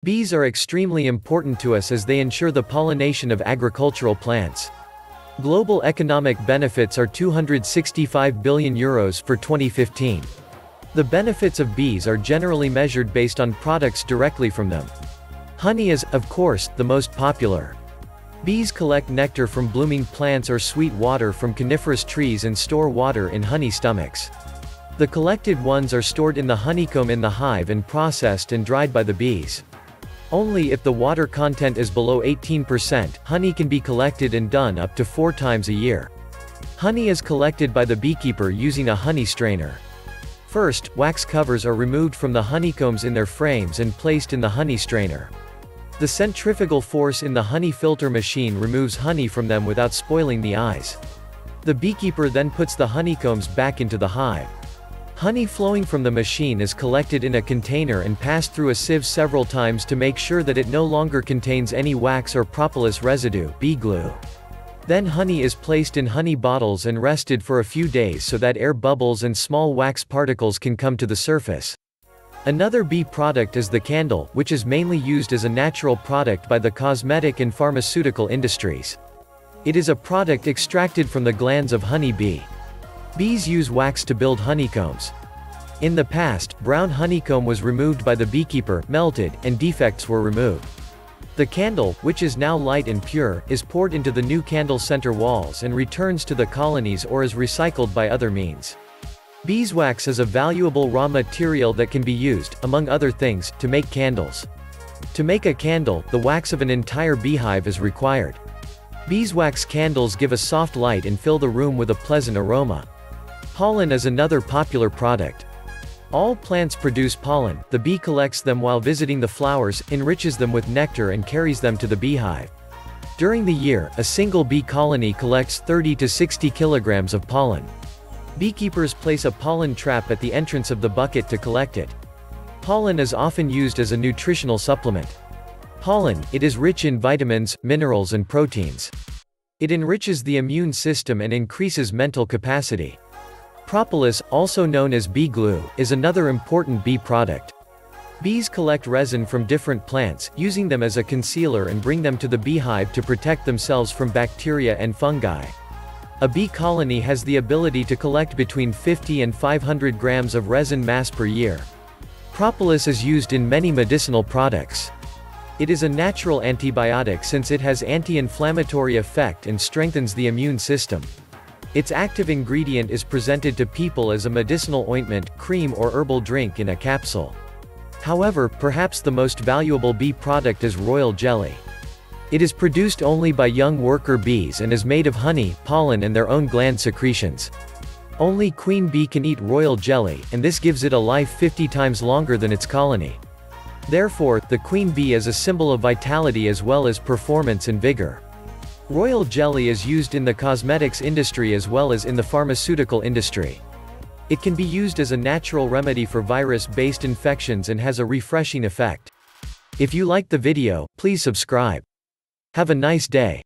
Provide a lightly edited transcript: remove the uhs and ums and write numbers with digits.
Bees are extremely important to us as they ensure the pollination of agricultural plants. Global economic benefits are €265 billion for 2015. The benefits of bees are generally measured based on products directly from them. Honey is, of course, the most popular. Bees collect nectar from blooming plants or sweet water from coniferous trees and store water in honey stomachs. The collected ones are stored in the honeycomb in the hive and processed and dried by the bees. Only if the water content is below 18%, honey can be collected and done up to 4 times a year. Honey is collected by the beekeeper using a honey strainer. First, wax covers are removed from the honeycombs in their frames and placed in the honey strainer. The centrifugal force in the honey filter machine removes honey from them without spoiling the eyes. The beekeeper then puts the honeycombs back into the hive. Honey flowing from the machine is collected in a container and passed through a sieve several times to make sure that it no longer contains any wax or propolis residue, bee glue. Then honey is placed in honey bottles and rested for a few days so that air bubbles and small wax particles can come to the surface. Another bee product is the candle, which is mainly used as a natural product by the cosmetic and pharmaceutical industries. It is a product extracted from the glands of honey bee. Bees use wax to build honeycombs. In the past, brown honeycomb was removed by the beekeeper, melted, and defects were removed. The candle, which is now light and pure, is poured into the new candle center walls and returns to the colonies or is recycled by other means. Beeswax is a valuable raw material that can be used, among other things, to make candles. To make a candle, the wax of an entire beehive is required. Beeswax candles give a soft light and fill the room with a pleasant aroma. Pollen is another popular product. All plants produce pollen. The bee collects them while visiting the flowers, enriches them with nectar and carries them to the beehive. During the year, a single bee colony collects 30 to 60 kilograms of pollen. Beekeepers place a pollen trap at the entrance of the bucket to collect it. Pollen is often used as a nutritional supplement. Pollen, it is rich in vitamins, minerals and proteins. It enriches the immune system and increases mental capacity. Propolis, also known as bee glue, is another important bee product. Bees collect resin from different plants, using them as a concealer and bring them to the beehive to protect themselves from bacteria and fungi. A bee colony has the ability to collect between 50 and 500 grams of resin mass per year. Propolis is used in many medicinal products. It is a natural antibiotic since it has anti-inflammatory effect and strengthens the immune system. Its active ingredient is presented to people as a medicinal ointment, cream or herbal drink in a capsule. However, perhaps the most valuable bee product is royal jelly. It is produced only by young worker bees and is made of honey, pollen and their own gland secretions. Only queen bee can eat royal jelly, and this gives it a life 50 times longer than its colony. Therefore, the queen bee is a symbol of vitality as well as performance and vigor. Royal jelly is used in the cosmetics industry as well as in the pharmaceutical industry. It can be used as a natural remedy for virus-based infections and has a refreshing effect. If you liked the video, please subscribe. Have a nice day.